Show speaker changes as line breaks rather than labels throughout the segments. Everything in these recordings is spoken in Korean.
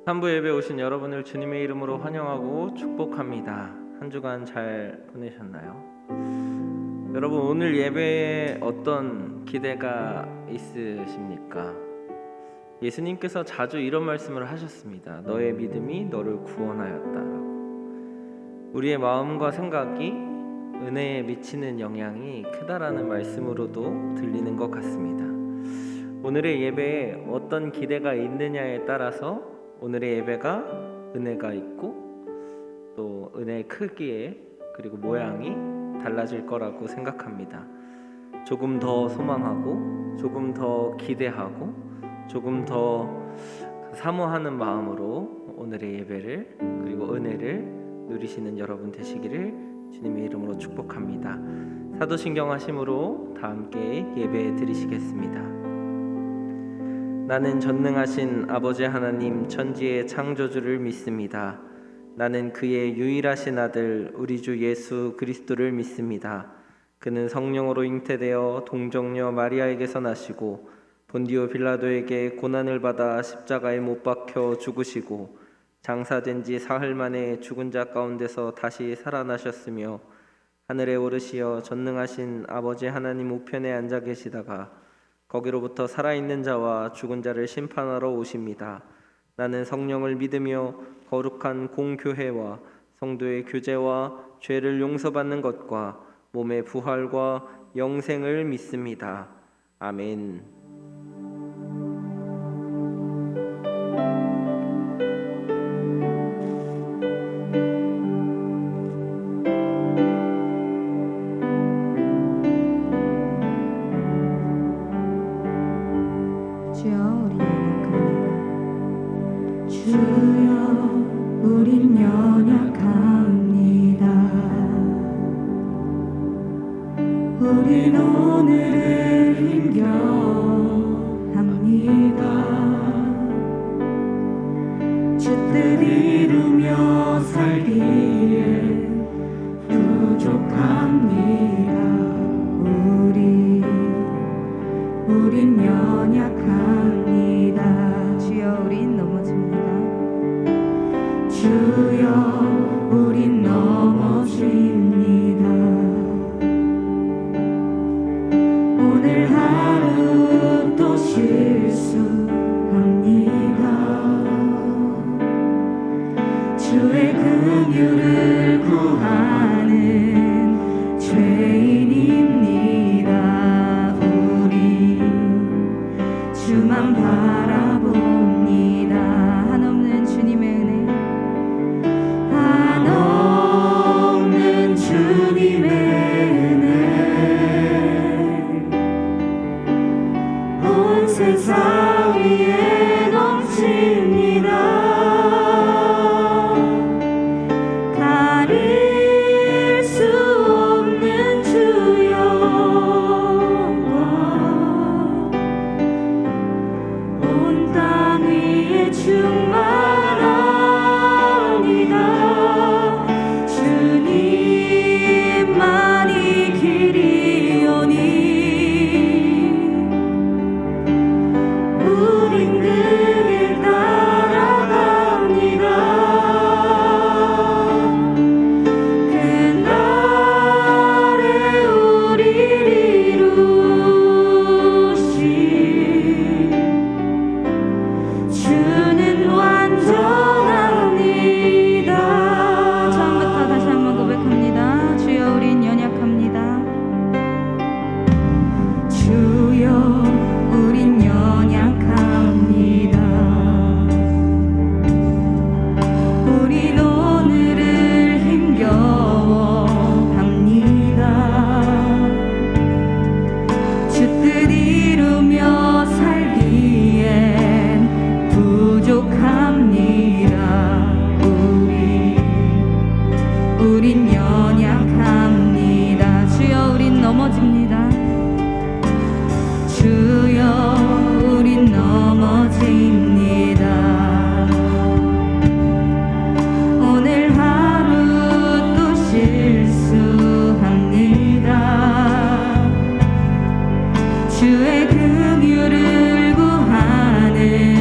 산부 예배 오신 여러분을 주님의 이름으로 환영하고 축복합니다. 한 주간 잘 보내셨나요? 여러분, 오늘 예배에 어떤 기대가 있으십니까? 예수님께서 자주 이런 말씀을 하셨습니다. 너의 믿음이 너를 구원하였다라고. 우리의 마음과 생각이 은혜에 미치는 영향이 크다라는 말씀으로도 들리는 것 같습니다. 오늘의 예배에 어떤 기대가 있느냐에 따라서 오늘의 예배가 은혜가 있고 또 은혜의 크기에 그리고 모양이 달라질 거라고 생각합니다. 조금 더 소망하고 조금 더 기대하고 조금 더 사모하는 마음으로 오늘의 예배를 그리고 은혜를 누리시는 여러분 되시기를 주님의 이름으로 축복합니다. 사도신경 하심으로 다 함께 예배 드리시겠습니다. 나는 전능하신 아버지 하나님 천지의 창조주를 믿습니다. 나는 그의 유일하신 아들 우리 주 예수 그리스도를 믿습니다. 그는 성령으로 잉태되어 동정녀 마리아에게서 나시고 본디오 빌라도에게 고난을 받아 십자가에 못 박혀 죽으시고 장사된 지 사흘 만에 죽은 자 가운데서 다시 살아나셨으며 하늘에 오르시어 전능하신 아버지 하나님 우편에 앉아 계시다가 거기로부터 살아있는 자와 죽은 자를 심판하러 오십니다. 나는 성령을 믿으며 거룩한 공교회와 성도의 교제와 죄를 용서받는 것과 몸의 부활과 영생을 믿습니다. 아멘.
우린 연약합니다. 우린 오늘을 힘겨합니다. 주 뜻 이루며 살기에 부족합니다. 우린 연약합니다. 주여 우린 넘어집니다. 주여 우린 넘어집니다. 오늘 하루 또 실수합니다. 주의 긍휼을 구하는 죄인입니다. 우리 주만 바라봅니다. 한없는 주님의 은혜, 한없는 주님의 은혜, 온 세상 위에 넘칩니다. 가릴 수 없는 주여, 온 땅 위에 충만합니다. 주님만이 길이오니 우린 그길 따라갑니다. 그날에 우리를 이루신 주는 완전합니다. 처음부터 다시 한번 고백합니다. 주여 우린 연약합니다. 주여 우린 연약합니다. 우린 오늘을 힘겨워합니다. 주 뜻 이루며 살기엔 부족합니다. 우린 연약합니다. 주여 우린 넘어집니다. 주여 우린 넘어집니다. 오늘 하루 또 실수합니다. 주의 긍휼을 구하는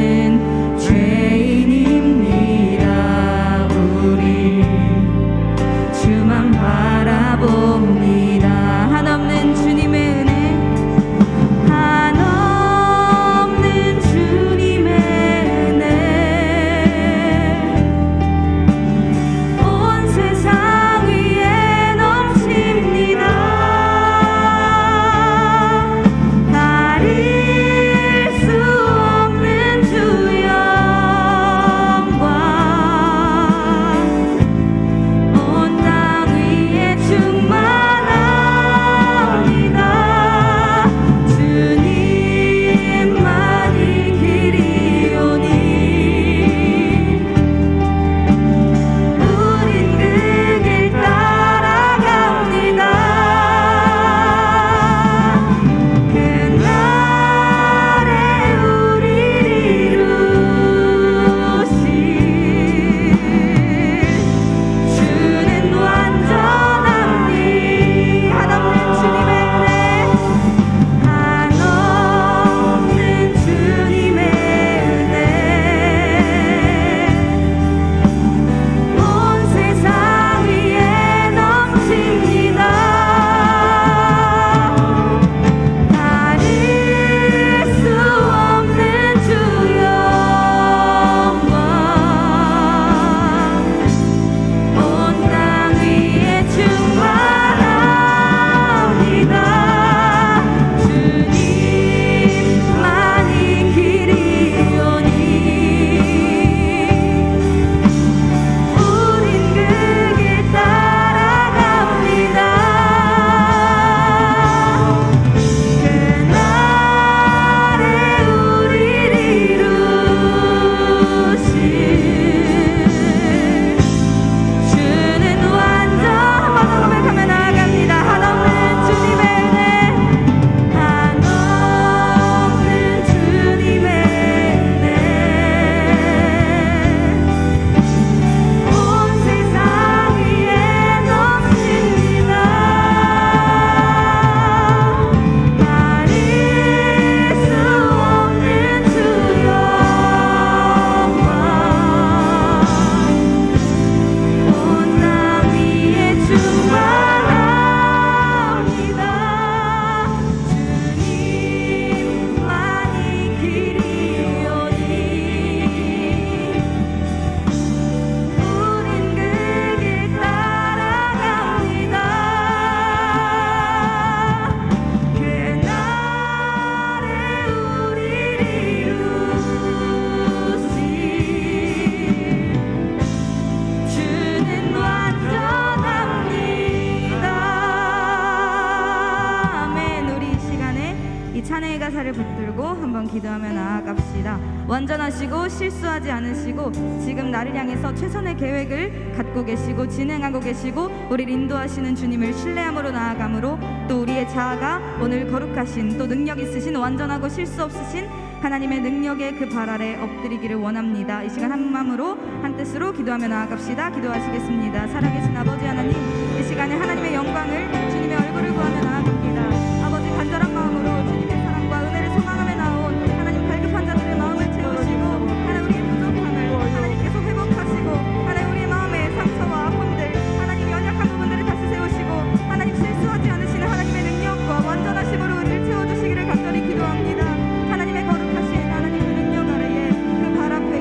한 해의 가사를 붙들고 한번 기도하며 나아갑시다. 완전하시고 실수하지 않으시고 지금 나를 향해서 최선의 계획을 갖고 계시고 진행하고 계시고 우리를 인도하시는 주님을 신뢰함으로 나아감으로 또 우리의 자아가 오늘 거룩하신 또 능력 있으신 완전하고 실수 없으신 하나님의 능력의 그 발 아래 엎드리기를 원합니다. 이 시간 한 마음으로 한 뜻으로 기도하며 나아갑시다. 기도하시겠습니다. 살아계신 아버지 하나님, 이 시간에 하나님의 영광을 주님의 얼굴을 구하며 나아갑니다. 아버지 간절한 마음으로 주님의 사랑과 은혜를 소망하며 나온 하나님 갈급한 자들의 마음을 채우시고 하나님 우리의 부족함을 하나님께서 회복하시고 하나님 우리의 마음의 상처와 아픔들 하나님 연약한 부분들을 다시 세우시고 하나님 실수하지 않으시는 하나님의 능력과 완전하심으로 우리를 채워주시기를 간절히 기도합니다. 하나님의 거룩하신 하나님 그 능력 아래에 그 발 앞에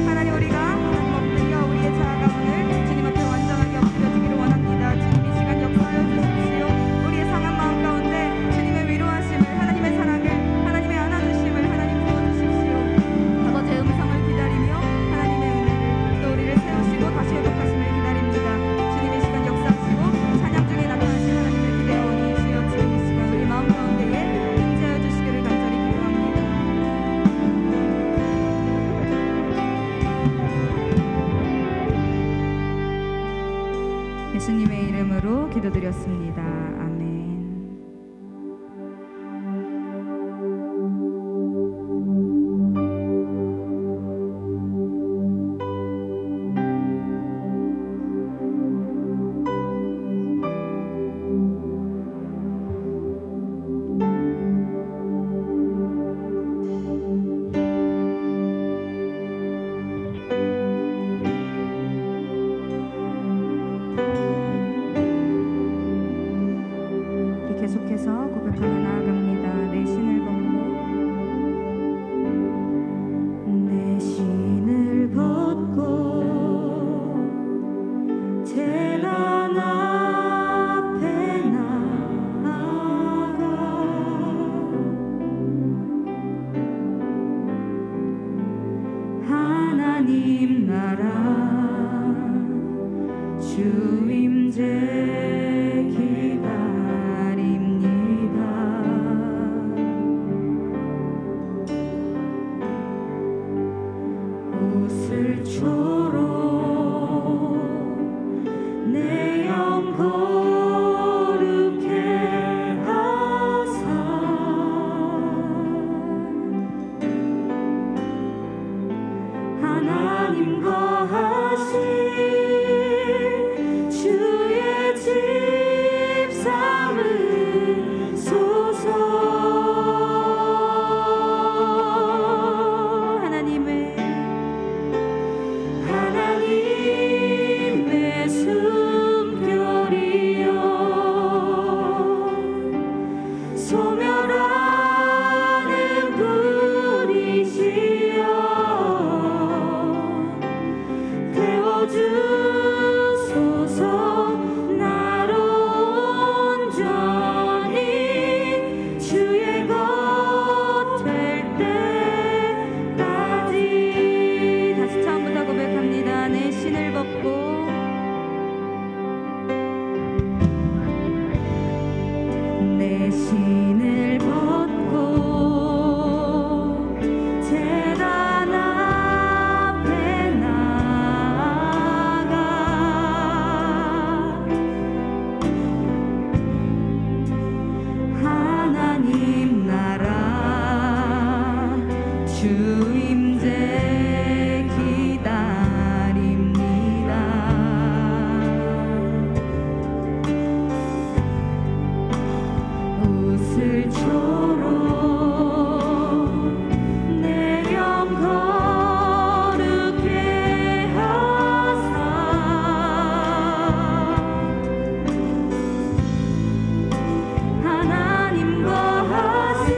하나님 우리가 하나님 엎드려 우리의 자아가 오늘 주님 앞에 완전하게 엎드려지기를 원합니다. 주님 이 시간 역사하여 주십시오. 우리의 상한 마음 가운데 주님의 위로하심을 하나님의 사랑을 하나님의 안아주심을 하나님 부어주십시오. 아버지의 음성을 기다리며 하나님의 은혜를 또 우리를 세우시고 다시 회복하심을 기다립니다. 주님 이 시간 역사하시고 찬양 중에 나타나신 하나님을 기대하오니 주여 지금 이 시간 우리 마음 가운데에 임재하여 주시기를 간절히 기도합니다. 예수님의 이름으로 기도드렸습니다. 아멘. 계속해서 고백하며 나아갑니다. 내 신을 벗고 재단 앞에 나아가 하나님 나라 주 임재 기다립니다. 옷을 초로 내 영 거룩해 하사 하나님 거하신 주의 집 삼으소서. 하나님의 숨결이여 소멸하는 불이시여 태워주소서. 나로 온전히 주의 것 될 때까지. 다시 처음부터 고백합니다. 내 신을 벗고 내 신을 벗고 재단 앞에 나아가 하나님 나라 주 임재 기다립니다. 옷을 초로 내 영 거룩해 하사 하나님 거하신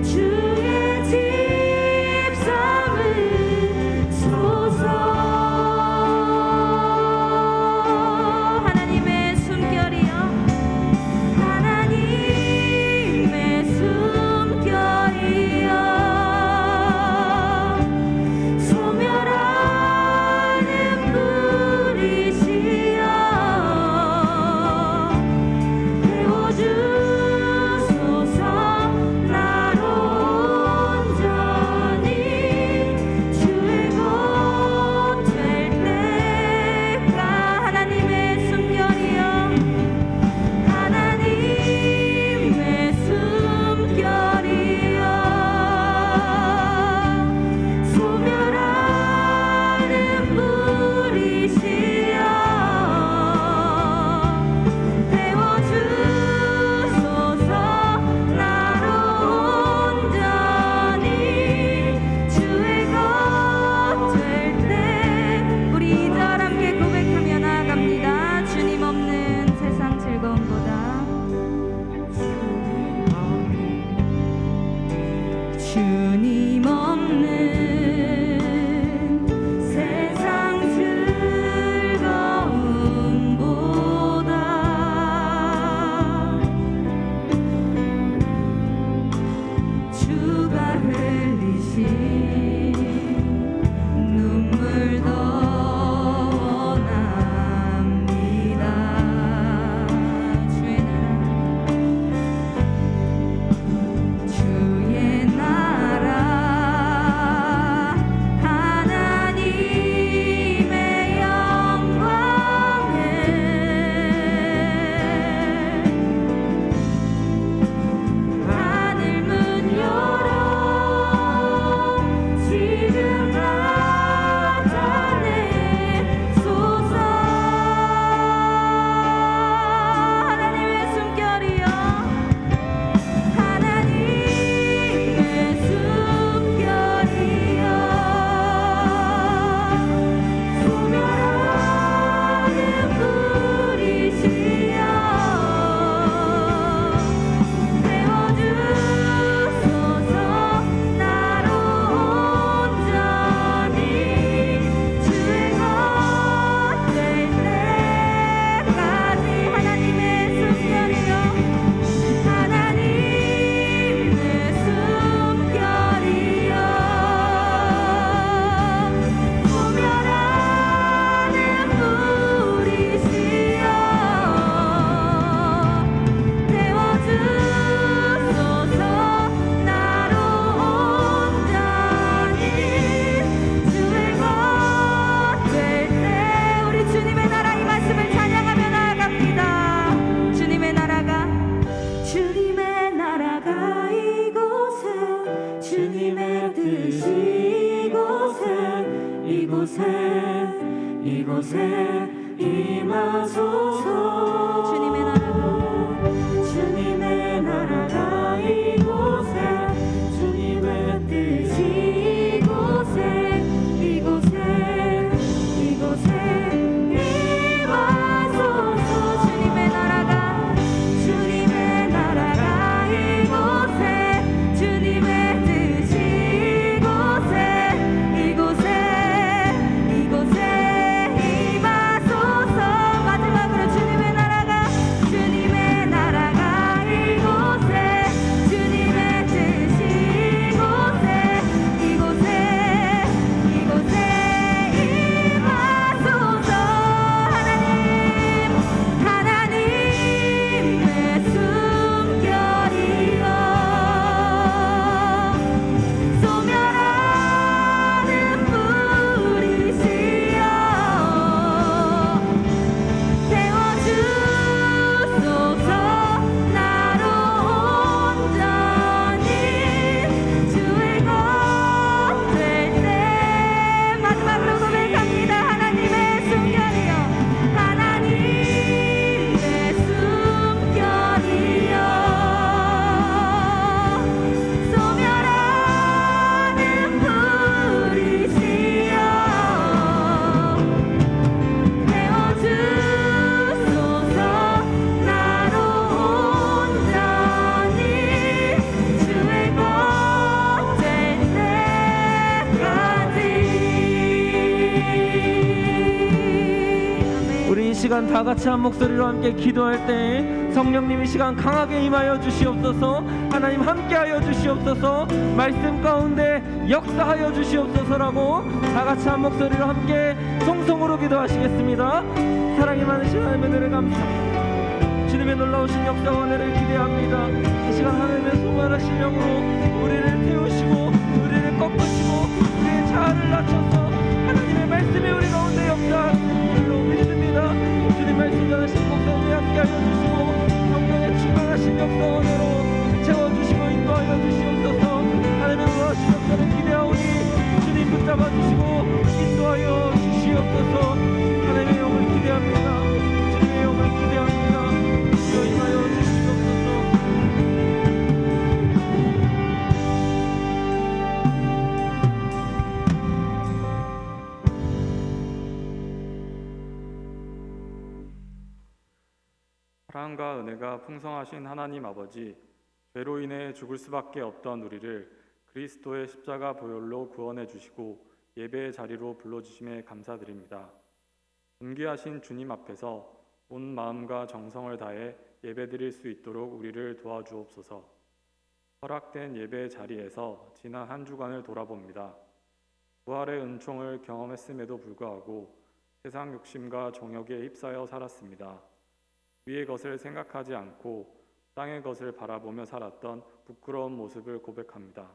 주의 집 삼으소서. 하나님의 숨결이여 하나님의
임하소서. 주님의 나라가 이곳에, 주님의 뜻이 이곳에 임하소서. 주님의 나라가 이곳에, 주님의 뜻이 이곳에 임하소서. 마지막으로 주님의 나라가 이곳에, 주님의 뜻이 이곳에 임하소서. 하나님의 숨결이여, 소멸하는 불이시여, 태워주소서. 나로 온전히 주의 것 될 때. 마지막으로 고백합니다. 하나님의 숨결이여, 소멸하는 불이시여, 태워주소서. 나로 온전히 주의 것 될 때까지.
우리 이 시간 다 같이 한 목소리로 함께 기도할 때 성령님 이 시간 강하게 임하여 주시옵소서. 하나님 함께하여 주시옵소서. 말씀 가운데 역사하여 주시옵소서라고 다 같이 한 목소리로 함께 송송으로 기도하시겠습니다. 사랑이 많으신 하나님의 은혜를 감사합니다. 주님의 놀라우신 역사와 은혜를 기대합니다. 이 시간 하나님의 소멸하신 영으로 우리를 태우시고 우리를 꺾으시고 우리의 자아를 낮춰서 하나님의 말씀이 우리 가운데 역사하는 줄로 믿습니다. 주님 말씀 전하신 목사님이 함께하여 주시고 성령의 충만하신 역사와 은혜로 채워주시고 인도하여 주시옵소서. 하나님의 놀라우신 역사를 기대하오니 주님 붙잡아 주시고 인도하여 주시옵소서. 하나님의 영을 기대합니다. 주님의 영을 기대합니다. 주여 임하여 주시옵소서.
사랑과 은혜가 풍성하신 하나님 아버지, 죄로 인해 죽을 수밖에 없던 우리를 그리스도의 십자가 보혈로 구원해 주시고 예배의 자리로 불러주심에 감사드립니다. 존귀하신 주님 앞에서 온 마음과 정성을 다해 예배드릴 수 있도록 우리를 도와주옵소서. 허락된 예배의 자리에서 지난 한 주간을 돌아봅니다. 부활의 은총을 경험했음에도 불구하고 세상 욕심과 정욕에 휩싸여 살았습니다. 위의 것을 생각하지 않고 땅의 것을 바라보며 살았던 부끄러운 모습을 고백합니다.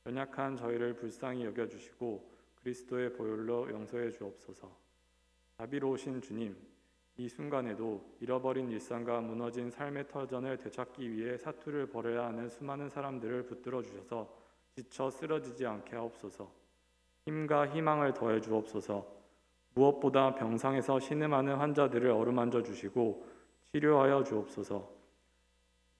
연약한 저희를 불쌍히 여겨주시고 그리스도의 보혈로 용서해 주옵소서. 자비로우신 주님, 이 순간에도 잃어버린 일상과 무너진 삶의 터전을 되찾기 위해 사투를 벌여야 하는 수많은 사람들을 붙들어 주셔서 지쳐 쓰러지지 않게 하옵소서. 힘과 희망을 더해 주옵소서. 무엇보다 병상에서 신음하는 환자들을 어루만져 주시고 치료하여 주옵소서.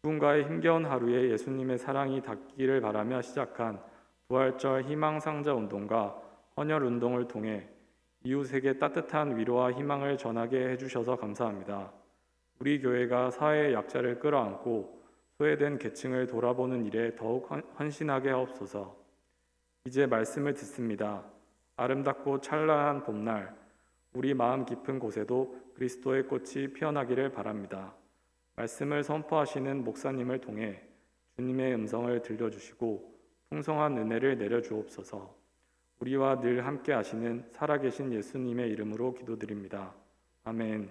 누군가의 힘겨운 하루에 예수님의 사랑이 닿기를 바라며 시작한 부활절 희망상자 운동과 헌혈 운동을 통해 이웃에게 따뜻한 위로와 희망을 전하게 해주셔서 감사합니다. 우리 교회가 사회의 약자를 끌어안고 소외된 계층을 돌아보는 일에 더욱 헌신하게 하옵소서. 이제 말씀을 듣습니다. 아름답고 찬란한 봄날, 우리 마음 깊은 곳에도 그리스도의 꽃이 피어나기를 바랍니다. 말씀을 선포하시는 목사님을 통해 주님의 음성을 들려주시고 풍성한 은혜를 내려주옵소서. 우리와 늘 함께 하시는 살아계신 예수님의 이름으로 기도드립니다. 아멘.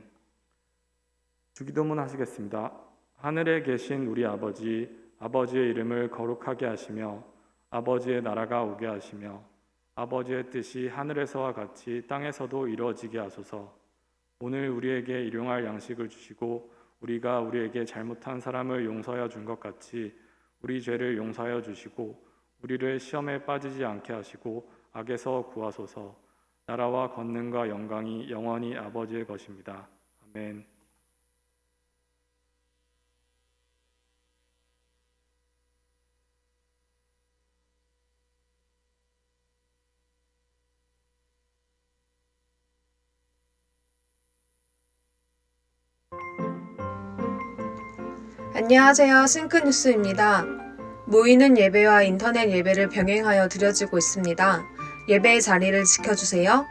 주기도문 하시겠습니다. 하늘에 계신 우리 아버지, 아버지의 이름을 거룩하게 하시며 아버지의 나라가 오게 하시며 아버지의 뜻이 하늘에서와 같이 땅에서도 이루어지게 하소서. 오늘 우리에게 일용할 양식을 주시고 우리가 우리에게 잘못한 사람을 용서하여 준 것 같이 우리 죄를 용서하여 주시고 우리를 시험에 빠지지 않게 하시고 악에서 구하소서. 나라와 권능과 영광이 영원히 아버지의 것입니다. 아멘.
안녕하세요. 싱크뉴스입니다. 모이는 예배와 인터넷 예배를 병행하여 드려지고 있습니다. 예배의 자리를 지켜주세요.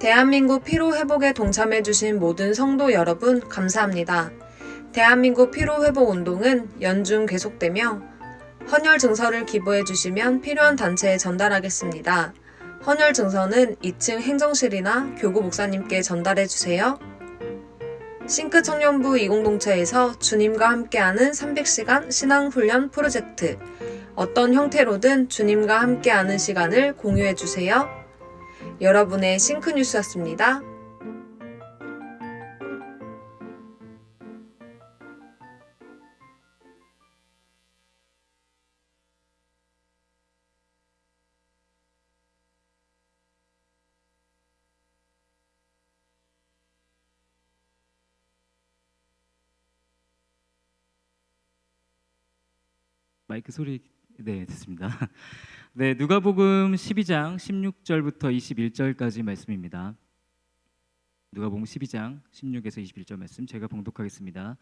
대한민국 피로회복에 동참해주신 모든 성도 여러분 감사합니다. 대한민국 피로회복 운동은 연중 계속되며 헌혈 증서를 기부해주시면 필요한 단체에 전달하겠습니다. 헌혈 증서는 2층 행정실이나 교구 목사님께 전달해주세요. 싱크 청년부 20동체에서 주님과 함께하는 300시간 신앙훈련 프로젝트. 어떤 형태로든 주님과 함께하는 시간을 공유해주세요. 여러분의 싱크뉴스였습니다.
마이크 소리 네 됐습니다. 네 누가복음 12장 16절부터 21절까지 말씀입니다. 누가복음 12장 16에서 21절 말씀 제가 봉독하겠습니다.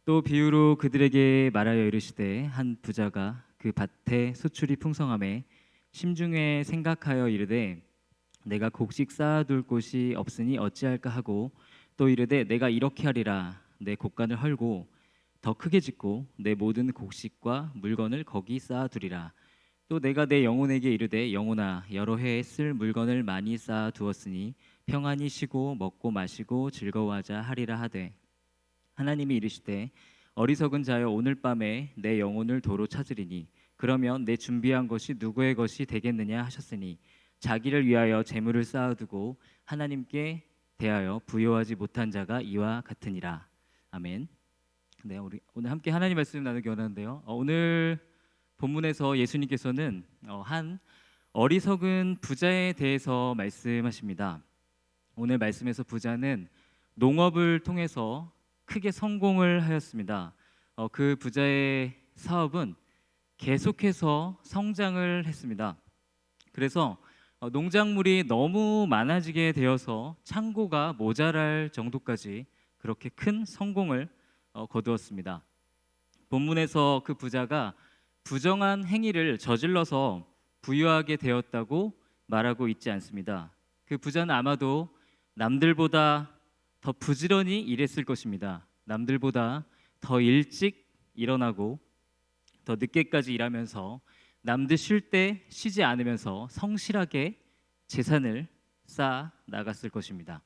또 비유로 그들에게 말하여 이르시되 한 부자가 그 밭에 소출이 풍성함에 심중에 생각하여 이르되 내가 곡식 쌓아둘 곳이 없으니 어찌할까 하고 또 이르되 내가 이렇게 하리라 내 곡간을 헐고 더 크게 짓고 내 모든 곡식과 물건을 거기 쌓아두리라. 또 내가 내 영혼에게 이르되 영혼아 여러 해에 쓸 물건을 많이 쌓아두었으니 평안히 쉬고 먹고 마시고 즐거워하자 하리라 하되 하나님이 이르시되 어리석은 자여 오늘 밤에 내 영혼을 도로 찾으리니 그러면 내 준비한 것이 누구의 것이 되겠느냐 하셨으니 자기를 위하여 재물을 쌓아두고 하나님께 대하여 부여하지 못한 자가 이와 같으니라. 아멘. 네, 우리 오늘 함께 하나님 말씀 나누기 원하는데요. 오늘 본문에서 예수님께서는 한 어리석은 부자에 대해서 말씀하십니다. 오늘 말씀에서 부자는 농업을 통해서 크게 성공을 하였습니다. 그 부자의 사업은 계속해서 성장을 했습니다. 그래서 농작물이 너무 많아지게 되어서 창고가 모자랄 정도까지 그렇게 큰 성공을 거두었습니다. 본문에서 그 부자가 부정한 행위를 저질러서 부유하게 되었다고 말하고 있지 않습니다. 그 부자는 아마도 남들보다 더 부지런히 일했을 것입니다. 남들보다 더 일찍 일어나고 더 늦게까지 일하면서 남들 쉴 때 쉬지 않으면서 성실하게 재산을 쌓아 나갔을 것입니다.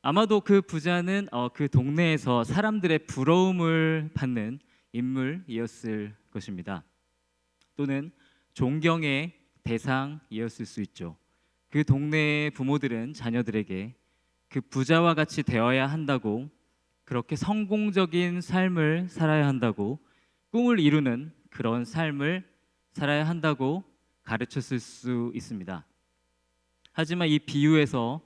아마도 그 부자는 그 동네에서 사람들의 부러움을 받는 인물이었을 것입니다. 또는 존경의 대상이었을 수 있죠. 그 동네의 부모들은 자녀들에게 그 부자와 같이 되어야 한다고, 그렇게 성공적인 삶을 살아야 한다고, 꿈을 이루는 그런 삶을 살아야 한다고 가르쳤을 수 있습니다. 하지만 이 비유에서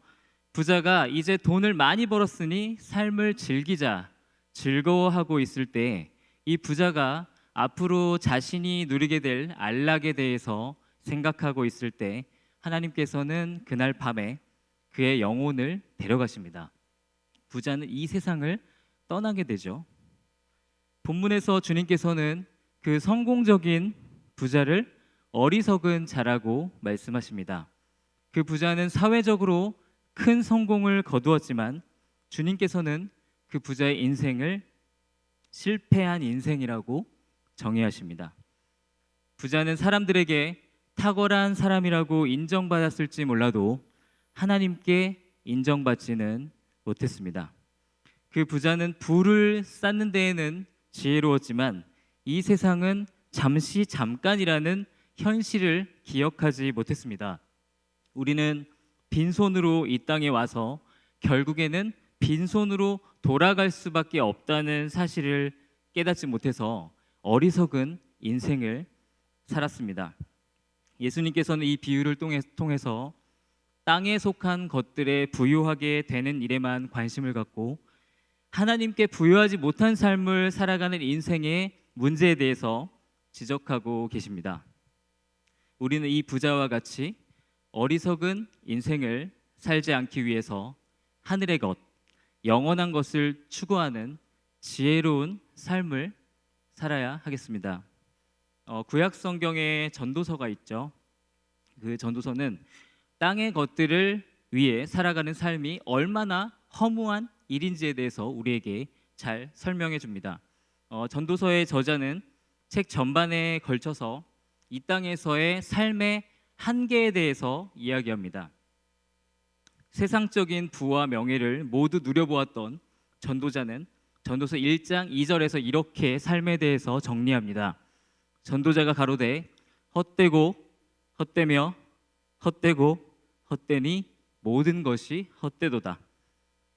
부자가 이제 돈을 많이 벌었으니 삶을 즐기자, 즐거워하고 있을 때 이 부자가 앞으로 자신이 누리게 될 안락에 대해서 생각하고 있을 때 하나님께서는 그날 밤에 그의 영혼을 데려가십니다. 부자는 이 세상을 떠나게 되죠. 본문에서 주님께서는 그 성공적인 부자를 어리석은 자라고 말씀하십니다. 그 부자는 사회적으로 큰 성공을 거두었지만 주님께서는 그 부자의 인생을 실패한 인생이라고 정의하십니다. 부자는 사람들에게 탁월한 사람이라고 인정받았을지 몰라도 하나님께 인정받지는 못했습니다. 그 부자는 부를 쌓는 데에는 지혜로웠지만 이 세상은 잠깐이라는 현실을 기억하지 못했습니다. 우리는 빈손으로 이 땅에 와서 결국에는 빈손으로 돌아갈 수밖에 없다는 사실을 깨닫지 못해서 어리석은 인생을 살았습니다. 예수님께서는 이 비유를 통해서 땅에 속한 것들에 부유하게 되는 일에만 관심을 갖고 하나님께 부유하지 못한 삶을 살아가는 인생의 문제에 대해서 지적하고 계십니다. 우리는 이 부자와 같이 어리석은 인생을 살지 않기 위해서 하늘의 것, 영원한 것을 추구하는 지혜로운 삶을 살아야 하겠습니다. 구약 성경에 전도서가 있죠. 그 전도서는 땅의 것들을 위해 살아가는 삶이 얼마나 허무한 일인지에 대해서 우리에게 잘 설명해 줍니다. 전도서의 저자는 책 전반에 걸쳐서 이 땅에서의 삶의 한계에 대해서 이야기합니다. 세상적인 부와 명예를 모두 누려보았던 전도자는 전도서 1장 2절에서 이렇게 삶에 대해서 정리합니다. 전도자가 가로되 헛되고 헛되며 헛되고 헛되니 모든 것이 헛되도다.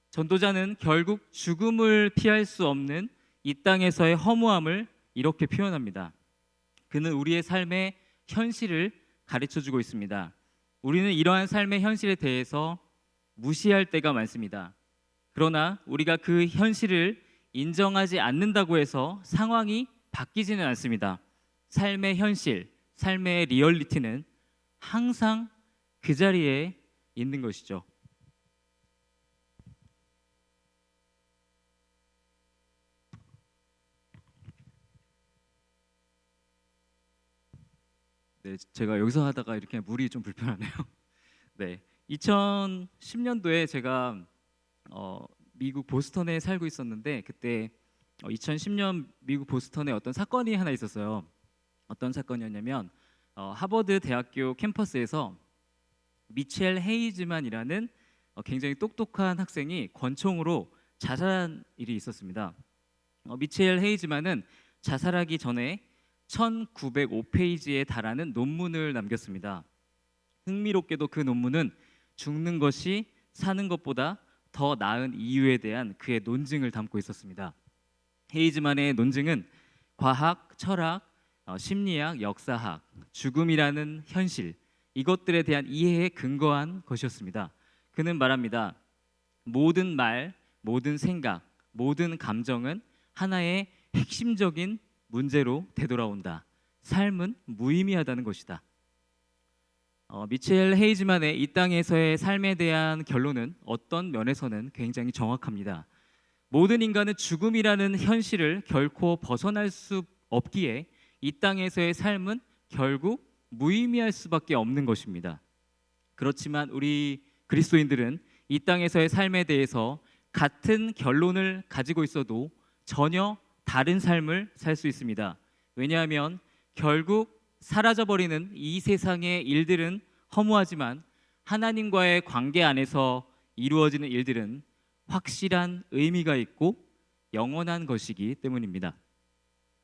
전도자는 결국 죽음을 피할 수 없는 이 땅에서의 허무함을 이렇게 표현합니다. 그는 우리의 삶의 현실을 가르쳐주고 있습니다. 우리는 이러한 삶의 현실에 대해서 무시할 때가 많습니다. 그러나 우리가 그 현실을 인정하지 않는다고 해서 상황이 바뀌지는 않습니다. 삶의 현실, 삶의 리얼리티는 항상 그 자리에 있는 것이죠. 네, 제가 여기서 하다가 이렇게 물이 좀 불편하네요. 네, 2010년도에 제가 미국 보스턴에 살고 있었는데 그때 2010년 미국 보스턴에 어떤 사건이 하나 있었어요. 어떤 사건이었냐면 하버드 대학교 캠퍼스에서 미첼 헤이즈만이라는 굉장히 똑똑한 학생이 권총으로 자살한 일이 있었습니다. 미첼 헤이즈만은 자살하기 전에 1905페이지에 달하는 논문을 남겼습니다. 흥미롭게도 그 논문은 죽는 것이 사는 것보다 더 나은 이유에 대한 그의 논증을 담고 있었습니다. 헤이즈만의 논증은 과학, 철학, 심리학, 역사학, 죽음이라는 현실, 이것들에 대한 이해에 근거한 것이었습니다. 그는 말합니다. 모든 말, 모든 생각, 모든 감정은 하나의 핵심적인 문제로 되돌아온다. 삶은 무의미하다는 것이다. 미첼 헤이즈만의 이 땅에서의 삶에 대한 결론은 어떤 면에서는 굉장히 정확합니다. 모든 인간은 죽음이라는 현실을 결코 벗어날 수 없기에 이 땅에서의 삶은 결국 무의미할 수밖에 없는 것입니다. 그렇지만 우리 그리스도인들은 이 땅에서의 삶에 대해서 같은 결론을 가지고 있어도 전혀 다른 삶을 살 수 있습니다. 왜냐하면 결국 사라져버리는 이 세상의 일들은 허무하지만 하나님과의 관계 안에서 이루어지는 일들은 확실한 의미가 있고 영원한 것이기 때문입니다.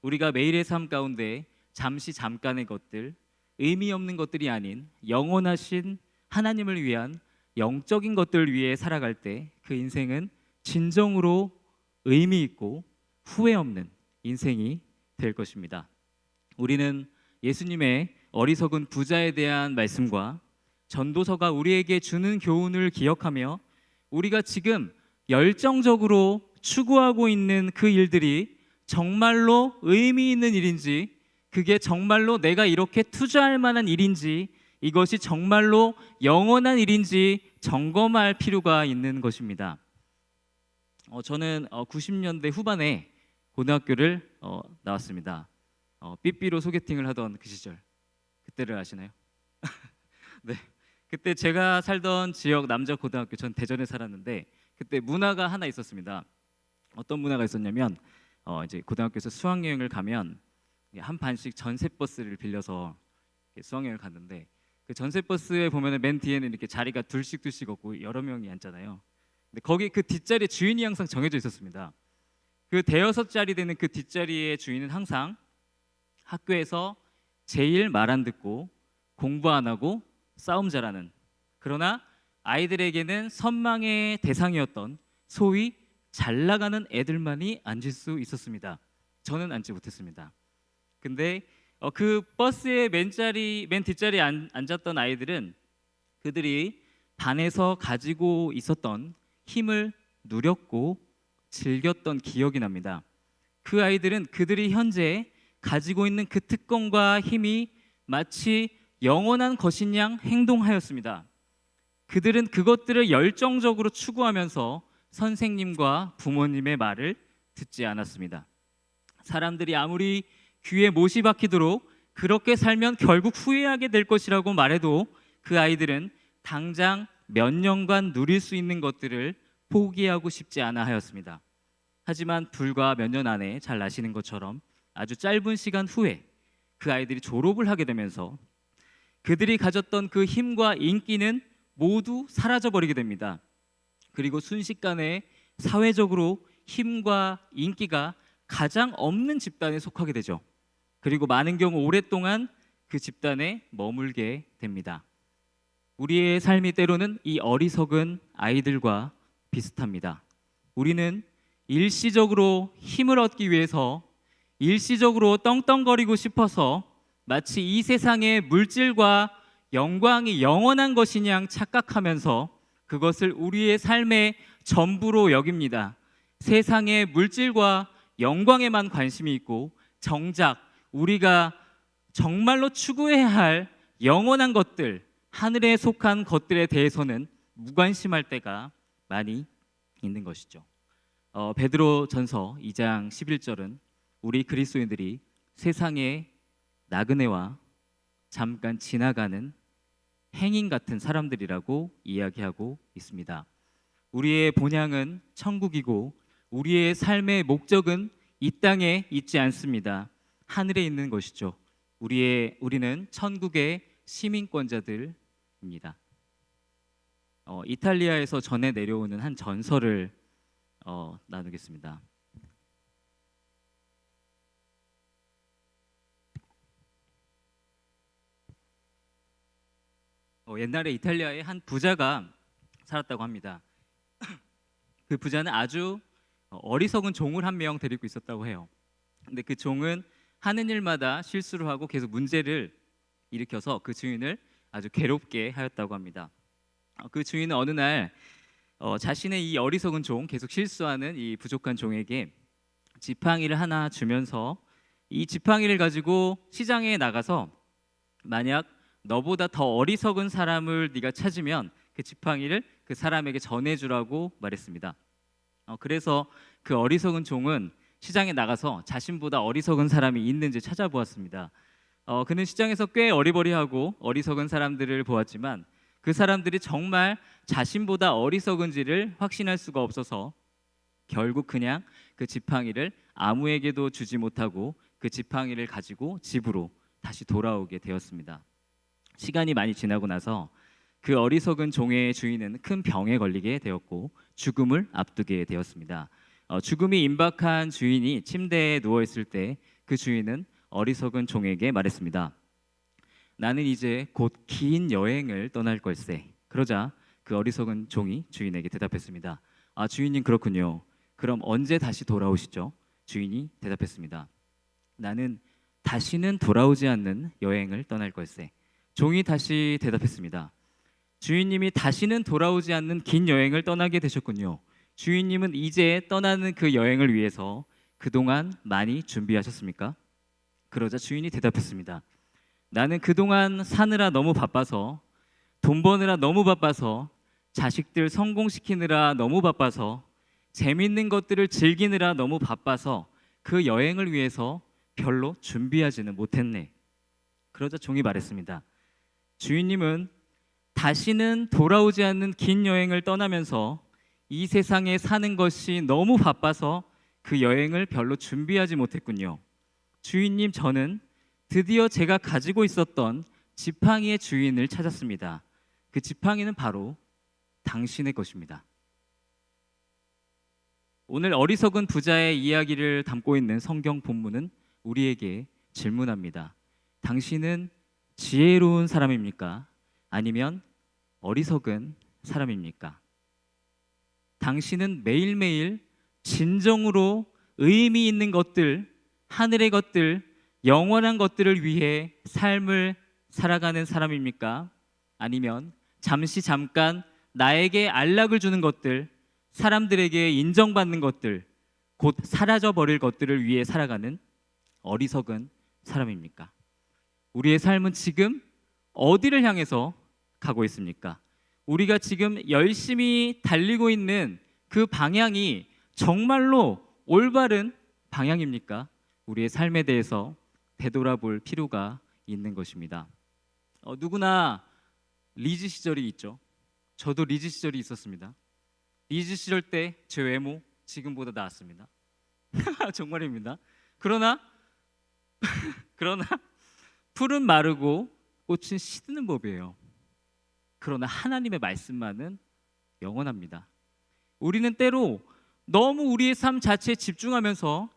우리가 매일의 삶 가운데 잠깐의 것들, 의미 없는 것들이 아닌 영원하신 하나님을 위한 영적인 것들을 위해 살아갈 때 그 인생은 진정으로 의미 있고 후회 없는 인생이 될 것입니다. 우리는 예수님의 어리석은 부자에 대한 말씀과 전도서가 우리에게 주는 교훈을 기억하며 우리가 지금 열정적으로 추구하고 있는 그 일들이 정말로 의미 있는 일인지, 그게 정말로 내가 이렇게 투자할 만한 일인지, 이것이 정말로 영원한 일인지 점검할 필요가 있는 것입니다. 저는 90년대 후반에 고등학교를 나왔습니다. 삐삐로 소개팅을 하던 그 시절, 그때를 아시나요? 네, 그때 제가 살던 지역 남자 고등학교, 전 대전에 살았는데 그때 문화가 하나 있었습니다. 어떤 문화가 있었냐면 이제 고등학교에서 수학여행을 가면 한 반씩 전세버스를 빌려서 수학여행을 갔는데 그 전세버스에 보면은 맨 뒤에는 이렇게 자리가 둘씩 없고 여러 명이 앉잖아요. 근데 거기 그 뒷자리 주인이 항상 정해져 있었습니다. 그 대여섯 자리 되는 그 뒷자리의 주인은 항상 학교에서 제일 말 안 듣고 공부 안 하고 싸움 잘하는, 그러나 아이들에게는 선망의 대상이었던 소위 잘 나가는 애들만이 앉을 수 있었습니다. 저는 앉지 못했습니다. 근데 그 버스의 맨 뒷자리에 앉았던 아이들은 그들이 반에서 가지고 있었던 힘을 누렸고 즐겼던 기억이 납니다. 그 아이들은 그들이 현재 가지고 있는 그 특권과 힘이 마치 영원한 것인 양 행동하였습니다. 그들은 그것들을 열정적으로 추구하면서 선생님과 부모님의 말을 듣지 않았습니다. 사람들이 아무리 귀에 못이 박히도록 그렇게 살면 결국 후회하게 될 것이라고 말해도 그 아이들은 당장 몇 년간 누릴 수 있는 것들을 포기하고 싶지 않아 하였습니다. 하지만 불과 몇 년 안에 잘 아시는 것처럼 아주 짧은 시간 후에 그 아이들이 졸업을 하게 되면서 그들이 가졌던 그 힘과 인기는 모두 사라져버리게 됩니다. 그리고 순식간에 사회적으로 힘과 인기가 가장 없는 집단에 속하게 되죠. 그리고 많은 경우 오랫동안 그 집단에 머물게 됩니다. 우리의 삶이 때로는 이 어리석은 아이들과 비슷합니다. 우리는 일시적으로 힘을 얻기 위해서 일시적으로 떵떵거리고 싶어서 마치 이 세상의 물질과 영광이 영원한 것인 양 착각하면서 그것을 우리의 삶의 전부로 여깁니다. 세상의 물질과 영광에만 관심이 있고 정작 우리가 정말로 추구해야 할 영원한 것들, 하늘에 속한 것들에 대해서는 무관심할 때가 많이 있는 것이죠. 베드로전서 2장 11절은 우리 그리스도인들이 세상의 나그네와 잠깐 지나가는 행인 같은 사람들이라고 이야기하고 있습니다. 우리의 본향은 천국이고 우리의 삶의 목적은 이 땅에 있지 않습니다. 하늘에 있는 것이죠. 우리는 천국의 시민권자들입니다. 이탈리아에서 전해 내려오는 한 전설을 나누겠습니다. 옛날에 이탈리아에 한 부자가 살았다고 합니다. 그 부자는 아주 어리석은 종을 한 명 데리고 있었다고 해요. 근데 그 종은 하는 일마다 실수를 하고 계속 문제를 일으켜서 그 주인을 아주 괴롭게 하였다고 합니다. 그 주인은 어느 날 자신의 이 어리석은 종, 계속 실수하는 이 부족한 종에게 지팡이를 하나 주면서 이 지팡이를 가지고 시장에 나가서 만약 너보다 더 어리석은 사람을 네가 찾으면 그 지팡이를 그 사람에게 전해주라고 말했습니다. 그래서 그 어리석은 종은 시장에 나가서 자신보다 어리석은 사람이 있는지 찾아보았습니다. 그는 시장에서 꽤 어리버리하고 어리석은 사람들을 보았지만 그 사람들이 정말 자신보다 어리석은지를 확신할 수가 없어서 결국 그냥 그 지팡이를 아무에게도 주지 못하고 그 지팡이를 가지고 집으로 다시 돌아오게 되었습니다. 시간이 많이 지나고 나서 그 어리석은 종의 주인은 큰 병에 걸리게 되었고 죽음을 앞두게 되었습니다. 죽음이 임박한 주인이 침대에 누워 있을 때 그 주인은 어리석은 종에게 말했습니다. 나는 이제 곧 긴 여행을 떠날 걸세. 그러자 그 어리석은 종이 주인에게 대답했습니다. 주인님 그렇군요. 그럼 언제 다시 돌아오시죠? 주인이 대답했습니다. 나는 다시는 돌아오지 않는 여행을 떠날 걸세. 종이 다시 대답했습니다. 주인님이 다시는 돌아오지 않는 긴 여행을 떠나게 되셨군요. 주인님은 이제 떠나는 그 여행을 위해서 그동안 많이 준비하셨습니까? 그러자 주인이 대답했습니다. 나는 그동안 사느라 너무 바빠서, 돈 버느라 너무 바빠서, 자식들 성공시키느라 너무 바빠서, 재밌는 것들을 즐기느라 너무 바빠서 그 여행을 위해서 별로 준비하지는 못했네. 그러자 종이 말했습니다. 주인님은 다시는 돌아오지 않는 긴 여행을 떠나면서 이 세상에 사는 것이 너무 바빠서 그 여행을 별로 준비하지 못했군요. 주인님, 저는 드디어 제가 가지고 있었던 지팡이의 주인을 찾았습니다. 그 지팡이는 바로 당신의 것입니다. 오늘 어리석은 부자의 이야기를 담고 있는 성경 본문은 우리에게 질문합니다. 당신은 지혜로운 사람입니까? 아니면 어리석은 사람입니까? 당신은 매일매일 진정으로 의미 있는 것들, 하늘의 것들, 영원한 것들을 위해 삶을 살아가는 사람입니까? 아니면 잠깐 나에게 안락을 주는 것들, 사람들에게 인정받는 것들, 곧 사라져버릴 것들을 위해 살아가는 어리석은 사람입니까? 우리의 삶은 지금 어디를 향해서 가고 있습니까? 우리가 지금 열심히 달리고 있는 그 방향이 정말로 올바른 방향입니까? 우리의 삶에 대해서 되돌아볼 필요가 있는 것입니다. 누구나 리즈 시절이 있죠. 저도 리즈 시절이 있었습니다. 리즈 시절 때 제 외모 지금보다 나았습니다. 정말입니다. 그러나 풀은 마르고 꽃은 시드는 법이에요. 그러나 하나님의 말씀만은 영원합니다. 우리는 때로 너무 우리의 삶 자체에 집중하면서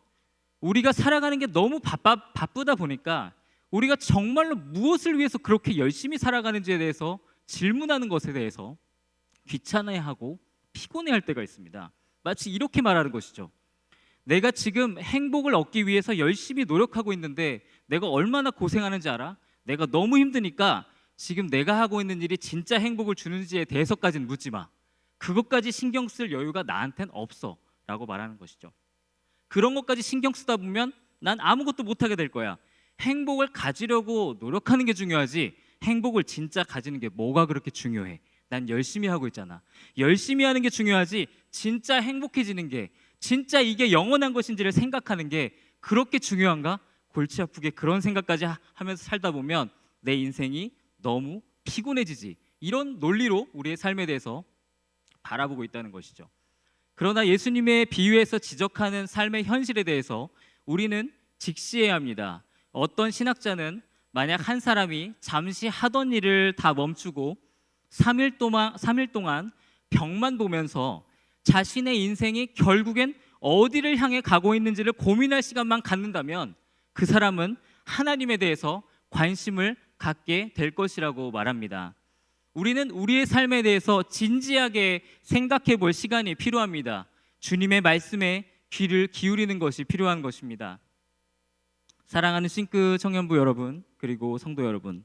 우리가 살아가는 게 너무 바쁘다 보니까 우리가 정말로 무엇을 위해서 그렇게 열심히 살아가는지에 대해서 질문하는 것에 대해서 귀찮아해하고 피곤해할 때가 있습니다. 마치 이렇게 말하는 것이죠. 내가 지금 행복을 얻기 위해서 열심히 노력하고 있는데 내가 얼마나 고생하는지 알아? 내가 너무 힘드니까 지금 내가 하고 있는 일이 진짜 행복을 주는지에 대해서까지는 묻지 마. 그것까지 신경 쓸 여유가 나한텐 없어 라고 말하는 것이죠. 그런 것까지 신경 쓰다 보면 난 아무것도 못하게 될 거야. 행복을 가지려고 노력하는 게 중요하지 행복을 진짜 가지는 게 뭐가 그렇게 중요해. 난 열심히 하고 있잖아. 열심히 하는 게 중요하지 진짜 행복해지는 게, 진짜 이게 영원한 것인지를 생각하는 게 그렇게 중요한가? 골치 아프게 그런 생각까지 하면서 살다 보면 내 인생이 너무 피곤해지지. 이런 논리로 우리의 삶에 대해서 바라보고 있다는 것이죠. 그러나 예수님의 비유에서 지적하는 삶의 현실에 대해서 우리는 직시해야 합니다. 어떤 신학자는 만약 한 사람이 잠시 하던 일을 다 멈추고 3일 동안 벽만 보면서 자신의 인생이 결국엔 어디를 향해 가고 있는지를 고민할 시간만 갖는다면 그 사람은 하나님에 대해서 관심을 갖게 될 것이라고 말합니다. 우리는 우리의 삶에 대해서 진지하게 생각해 볼 시간이 필요합니다. 주님의 말씀에 귀를 기울이는 것이 필요한 것입니다. 사랑하는 싱크 청년부 여러분, 그리고 성도 여러분,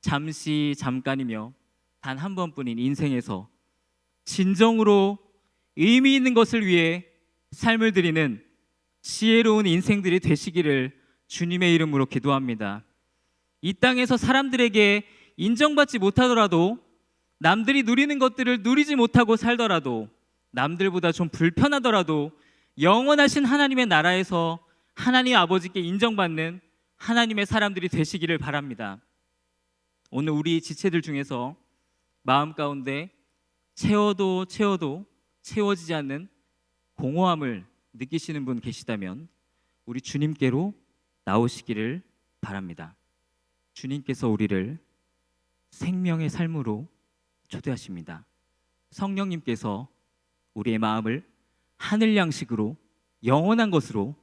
잠깐이며 단 한 번뿐인 인생에서 진정으로 의미 있는 것을 위해 삶을 드리는 지혜로운 인생들이 되시기를 주님의 이름으로 기도합니다. 이 땅에서 사람들에게 인정받지 못하더라도, 남들이 누리는 것들을 누리지 못하고 살더라도, 남들보다 좀 불편하더라도 영원하신 하나님의 나라에서 하나님 아버지께 인정받는 하나님의 사람들이 되시기를 바랍니다. 오늘 우리 지체들 중에서 마음 가운데 채워도 채워지지 않는 공허함을 느끼시는 분 계시다면 우리 주님께로 나오시기를 바랍니다. 주님께서 우리를 생명의 삶으로 초대하십니다. 성령님께서 우리의 마음을 하늘 양식으로, 영원한 것으로,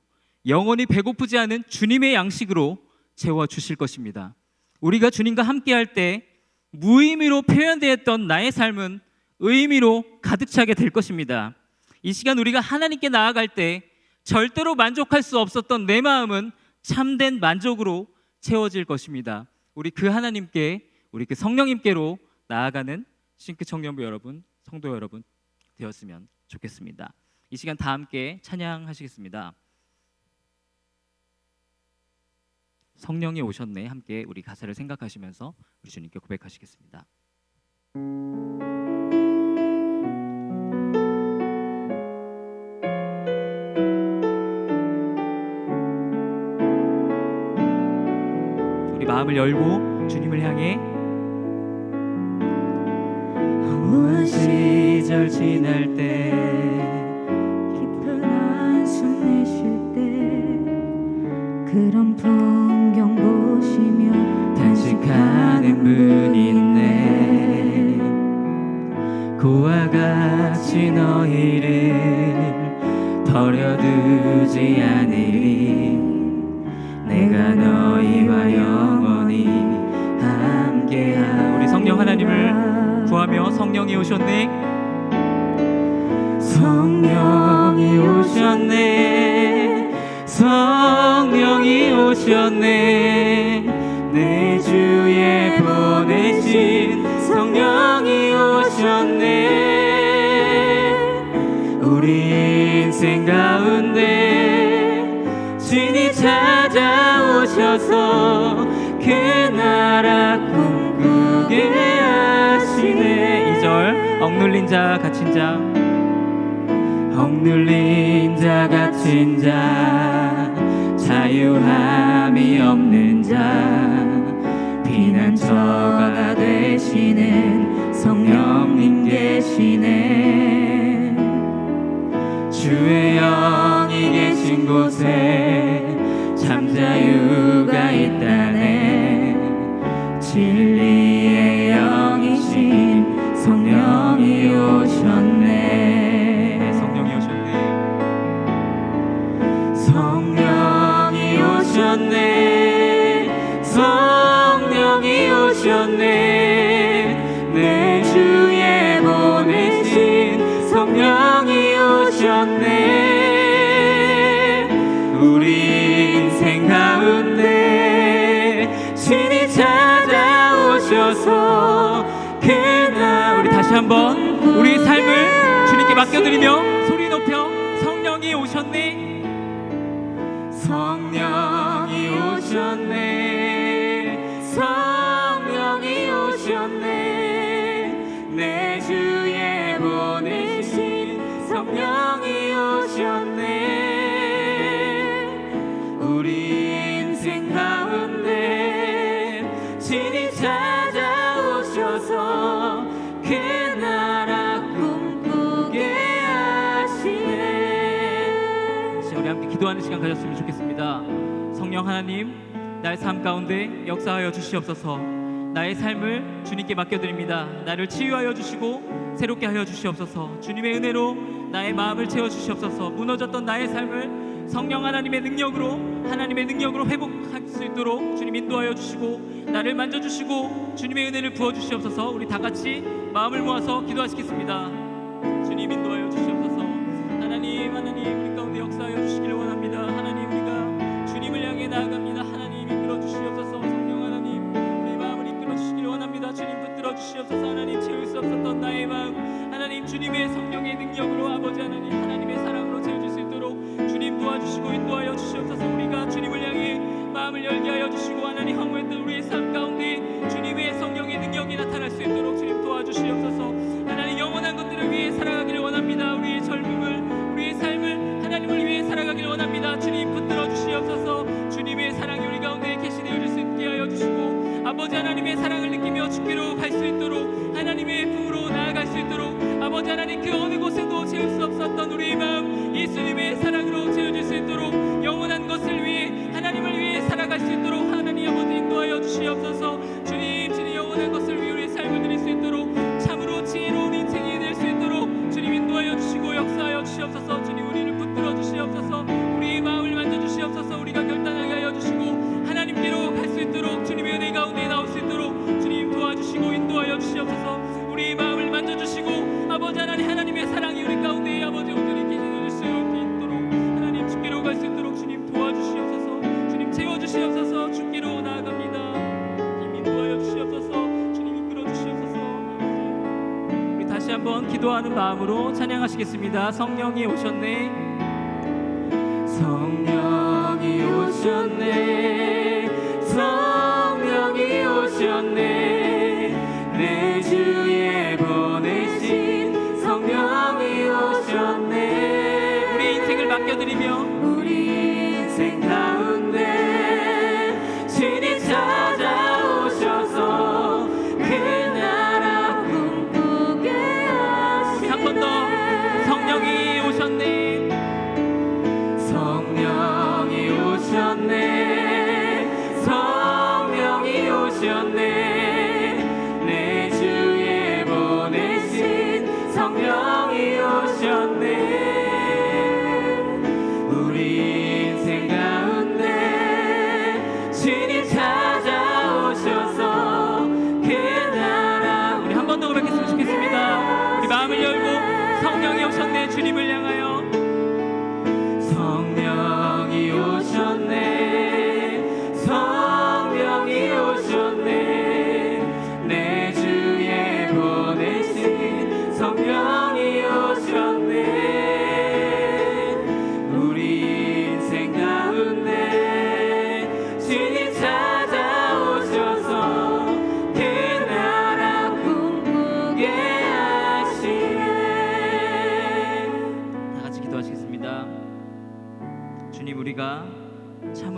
영원히 배고프지 않은 주님의 양식으로 채워주실 것입니다. 우리가 주님과 함께할 때 무의미로 표현되었던 나의 삶은 의미로 가득 차게 될 것입니다. 이 시간 우리가 하나님께 나아갈 때 절대로 만족할 수 없었던 내 마음은 참된 만족으로 채워질 것입니다. 우리 그 하나님께, 우리 그 성령님께로 나아가는 싱크 청년부 여러분, 성도 여러분 되었으면 좋겠습니다. 이 시간 다 함께 찬양하시겠습니다. 성령이 오셨네. 함께 우리 가사를 생각하시면서 우리 주님께 고백하시겠습니다. 우리 마음을 열고 주님을 향해
무한 시절 지날 때
깊은 한숨 내쉴 때 그런 풍경 보시며
단식하는 분이 있네. 그와 같이 너희를 버려두지 않으리. 내가 너희와 영원히 함께하리.
우리 성령 하나님을 구하며 성령이 오셨네.
성령이 오셨네. 성령이 오셨네. 내 주에 보내신 성령이 오셨네. 신이 찾아오셔서 그 나라 꿈꾸게 하시네. 2절 억눌린 자 갇힌 자 억눌린 자 갇힌 자 자유함이 없는 자 피난처가 되시는 성령님 계시네. 주의 영이 계신 곳에 참 자유가 있다네. 진리의 영이신 성령이 오셨네. 성령이 오셨네. 성령이 오셨네. 성령이 오셨네. 내 주에 보내신 성령이 오셨네. 우리 인생 가운데 신이 찾아오셔서 그날 우리 다시 한번 우리 삶을 주님께 맡겨드리며 소리 높여 성령이 오셨네. 성령이 오셨네. 성령이 오셨네. 내 주에 보내신 성령이 오셨네. 우리 인생 가운데 신이 찾아오셔서 그 나라 꿈꾸게 하시네. 우리 함께 기도하는 시간 가졌으면 좋겠습니다. 성령 하나님, 나의 삶 가운데 역사하여 주시옵소서. 나의 삶을 주님께 맡겨드립니다. 나를 치유하여 주시고 새롭게 하여 주시옵소서. 주님의 은혜로 나의 마음을 채워주시옵소서. 무너졌던 나의 삶을 성령 하나님의 능력으로 회복할 수 있도록 주님 인도하여 주시고 나를 만져주시고 주님의 은혜를 부어주시옵소서. 우리 다 같이 마음을 모아서 기도하시겠습니다. 주님 인도하여 주시옵소서. 하나님 우리 가운데 역사하여 주시기를 원합니다. 하나님 우리가 주님을 향해 나아갑니다. 하나님 이끌어 주시옵소서. 성령 하나님 우리 마음을 이끌어 주시기를 원합니다. 주님 붙들어 주시옵소서. 하나님 채울 수 없었던 나의 마음 하나님 주님의 성령의 능력으로 아버지 하나님 하나님의 사랑으로 채워줄 수 있도록 주님 도와주시고 인도하여 주시옵소서. 우리가 주님을 향해 마음을 열게 하여 주시고 하나님 허무했던 우리의 삶 가운데 주님의 성령의 능력이 나타날 수 있도록 주님 도와주시옵소서. 하나님 영원한 것들을 위해 살아가기를 원합니다. 우리의 젊음을 우리의 삶을 하나님을 위해 살아가기를 원합니다. 주님 붙들어 주시옵소서. 주님의 사랑이 우리 가운데 계시되어질 수 있게 하여 주시고 아버지 하나님의 사랑을 느끼며 주께로 갈 수 있도록 하나님의 품으로 나아갈 수 있도록 아버지 하나님 그 어느 곳에도 채울 수 없었던 우리의 마음 예수님의 사랑으로 채워질 수 있도록 영원한 것을 위해 하나님을 위해 살아갈 수 있도록 하나님 아버지 인도하여 주시옵소서. 주님 영원한 것을 위해 우리의 삶을 드릴 수 있도록 참으로 지혜로운 인생이 될 수 있도록 주님 인도하여 주시고 역사하여 주시옵소서. 주님 우리를 붙들어 주시옵소서. 우리의 마음을 만져주시옵소서. 우리가 결단하게 하여 주시고 하나님께로 갈 수 있도록 주님의 은혜 가운데 나올 수 있도록 주님 도와주시고 인도하여 주시옵소서. 우리의 마음을 만져주시고 아버지 하나님의 사랑이 우리 가운데 아버지 온전히 계시될 수 있도록 하나님 주께로 갈 수 있도록 주님 도와주시옵소서. 주님 채워주시옵소서. 주께로 나아갑니다. 주님 인도하여 주시옵소서. 주님 이끌어 주시옵소서. 우리 다시 한번 기도하는 마음으로 찬양하시겠습니다. 성령이 오셨네. 성령이 오셨네. 성령이 오셨네. 내 주에 보내신 성령이 오셨네. 우리 인생을 맡겨드리며 우리 인생 가운데 신이 찾아오셔서 그 나라 꿈꾸게 하시네. 한 번 더 성령이 오셨네. 성령이 오셨네. 성령이 오셨네. 내 주에 보내신 성령이 오셨네. 우리 인생 가운데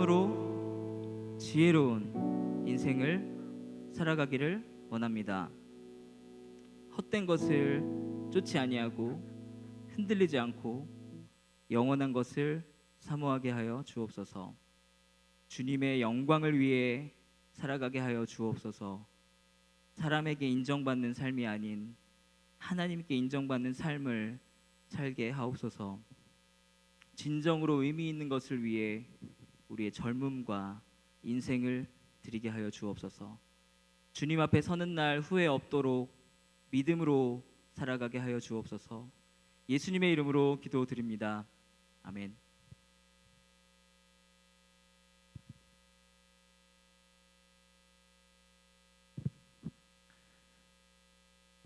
참으로 지혜로운 인생을 살아가기를 원합니다. 헛된 것을 쫓지 아니하고 흔들리지 않고 영원한 것을 사모하게 하여 주옵소서. 주님의 영광을 위해 살아가게 하여 주옵소서. 사람에게 인정받는 삶이 아닌 하나님께 인정받는 삶을 살게 하옵소서. 진정으로 의미 있는 것을 위해 우리의 젊음과 인생을 드리게 하여 주옵소서. 주님 앞에 서는 날 후회 없도록 믿음으로 살아가게 하여 주옵소서. 예수님의 이름으로 기도드립니다. 아멘.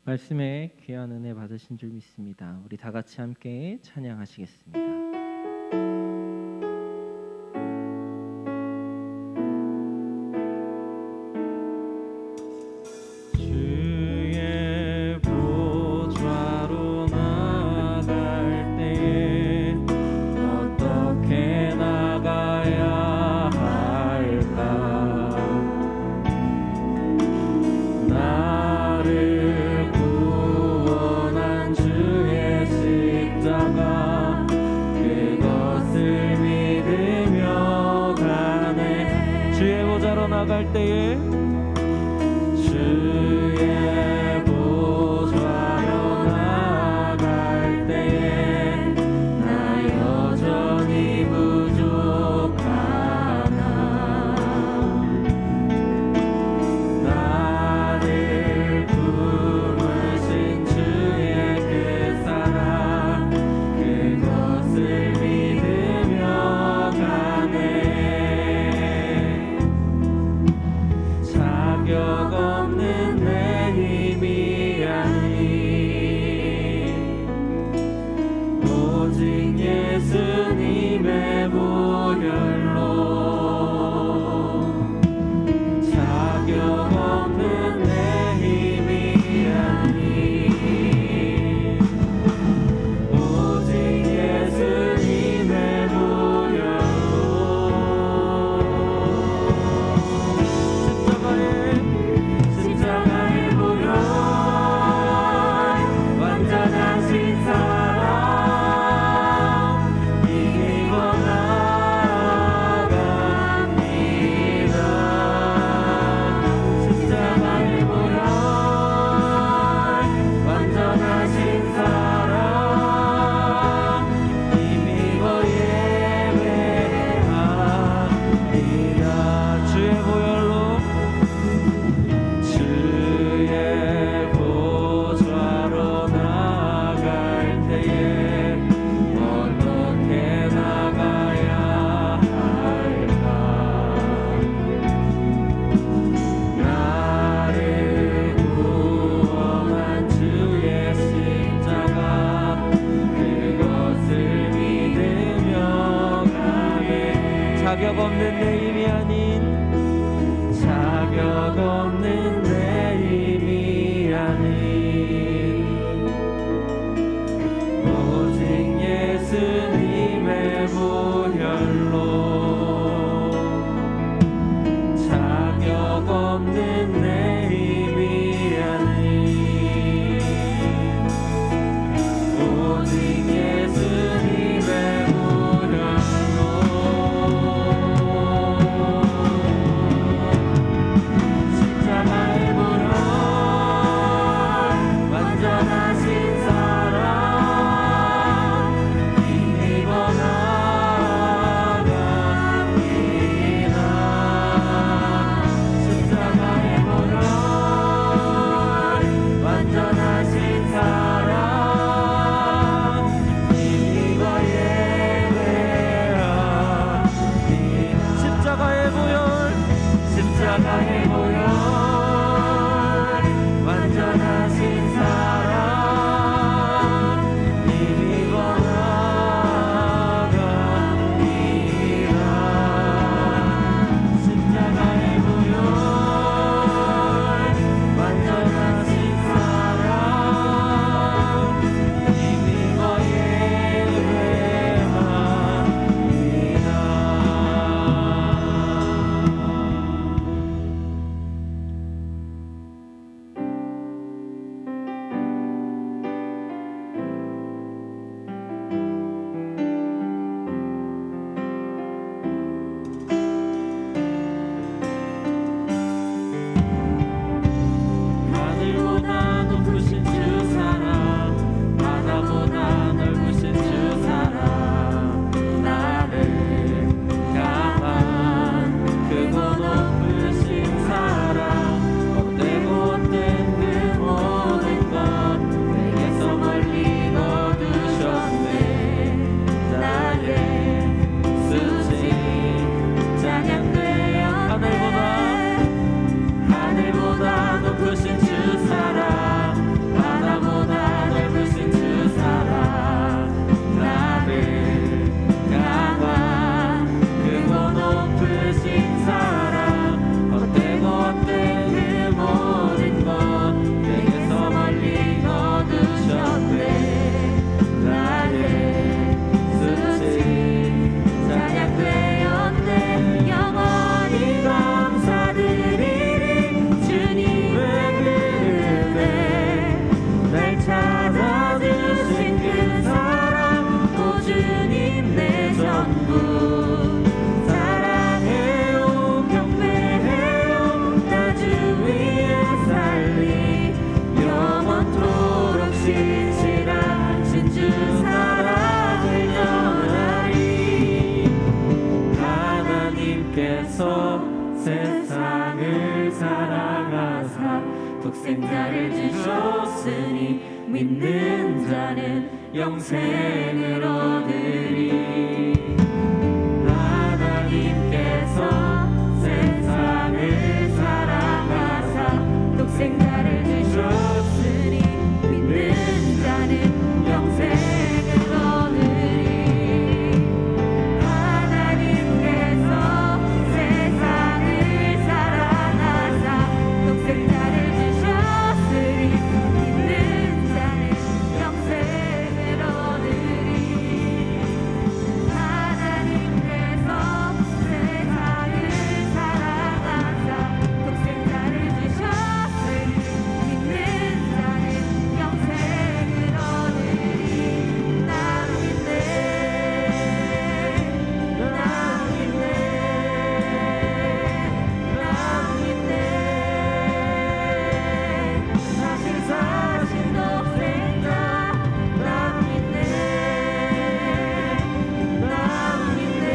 말씀에 귀한 은혜 받으신 줄 믿습니다. 우리 다 같이 함께 찬양하시겠습니다. 주의 보좌로 나갈 때에 어떻게 나가야 할까? 나를 구원한 주의 십자가 그것을 믿으며 가네. 주의 보좌로 나갈 때에 주의 보좌로 나갈 때에 나 여전히 부족하나. 나를 품으신 주의 그 사랑 그것을 믿으며 가네. 자격 없는 내 힘이 아닌 오직 예수님의 보혈로 자격 없는 내 힘이 아닌 오직 예수님의 보혈로 십자가의 보혈 완전하신 사랑 이기고 나아갑니다. 십자가의 보혈 완전하신 사랑 이기고 예배합니다. 주의 보혈로 주의 보좌로 나갈 때에 어떻게 나가야 할까? 나를 구원한 주의 십자가 그것을 믿으며 가네. 자격 없는 내 힘이 아닌 자격 없는 내 힘이 아닌 오직 예수님의 보혈로 자격 없는 내 힘이 아닌 오직 예수님의 보혈로 십자가의 보혈 완전하신 사랑 이기고 나아갑니다. 십자가의 보혈 완전하신 사랑 이기고 예배합니다. 십자가의 보혈 십자가의 보혈 완전하신 사랑 이기고 나아갑니다. 십자가의 보혈 완전하신 사랑 이기고 예배합니다. 하나님께서 세상을 사랑하사 독생자를 주셨으니 믿는 자는 영생을 얻으리. 하나님께서 세상을 사랑하사 독생자를 주셨으니 믿는 자는 영생을 얻으리. 하나님께서 세상을 사랑하사 독생자를 주셨으니 믿는 자는 영생을 얻으리. 하나님께서 세상을 사랑하사 독생자를 주셨으니 믿는 자는 영생을 얻으리. 나 믿네. 사실 사신 독생자 나 믿네. 나 믿네.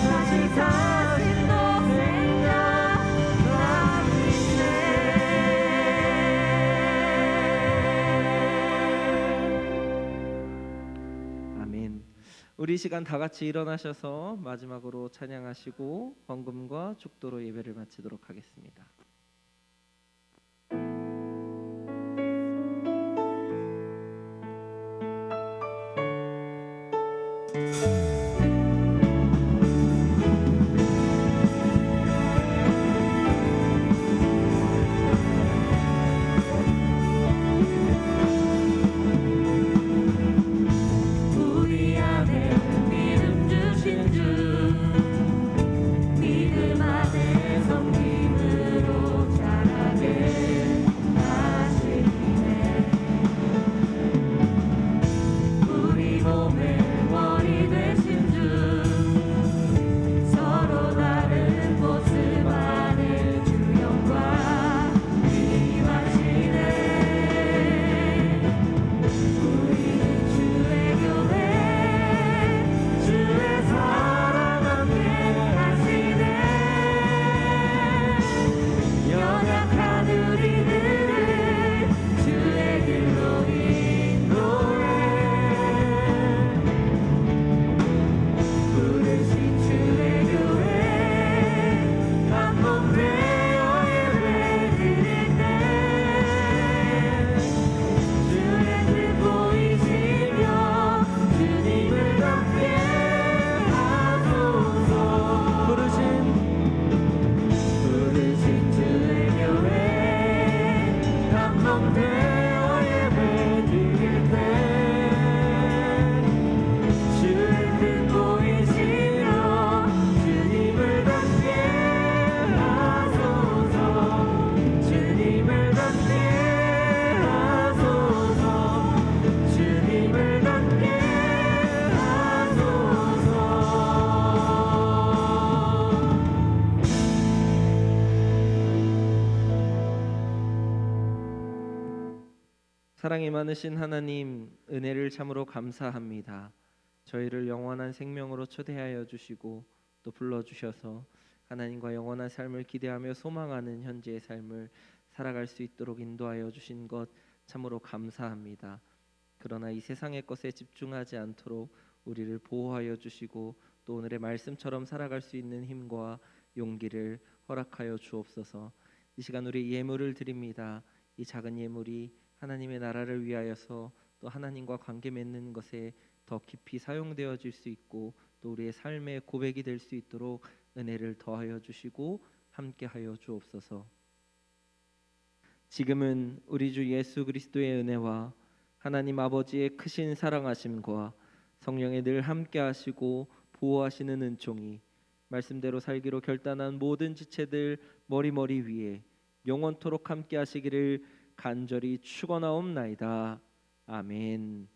사실 사신 독생자 나 믿네. 아멘. 우리 이 시간 다 같이 일어나셔서 마지막으로 찬양하시고 헌금과 축도로 예배를 마치도록 하겠습니다. 우리 안에 믿음 주신 주 믿음 안에 섬김으로 자라게 하시네. 우리 몸의 머리 되신 주 서로 다른 모습 안에 주 영광 임하시네. 우리는 주의 교회 주의 사랑 함께 하시네. 연약한 우리들을 주의 길로 인도해. 부르신 주의 교회 한 몸 되어 예배 드릴 때 주의 뜻 보이시며 주님을 닮게 하소서. 부르신 주의 교회 한 몸 되어 예배 드릴 때 주의 뜻 보이시며 주님을 닮게 하소서. 주님을 닮게 하소서. 주님을 닮게 하소서. 사랑이 많으신 하나님, 은혜를 참으로 감사합니다. 저희를 영원한 생명으로 초대하여 주시고 또 불러주셔서 하나님과 영원한 삶을 기대하며 소망하는 현재의 삶을 살아갈 수 있도록 인도하여 주신 것 참으로 감사합니다. 그러나 이 세상의 것에 집중하지 않도록 우리를 보호하여 주시고 또 오늘의 말씀처럼 살아갈 수 있는 힘과 용기를 허락하여 주옵소서. 이 시간 우리 예물을 드립니다. 이 작은 예물이 하나님의 나라를 위하여서 또 하나님과 관계 맺는 것에 더 깊이 사용되어질 수 있고 또 우리의 삶의 고백이 될 수 있도록 은혜를 더하여 주시고 함께하여 주옵소서. 지금은 우리 주 예수 그리스도의 은혜와 하나님 아버지의 크신 사랑하심과 성령의 늘 함께하시고 보호하시는 은총이 말씀대로 살기로 결단한 모든 지체들 머리머리 위에 영원토록 함께하시기를 간절히 축원하옵나이다. 아멘.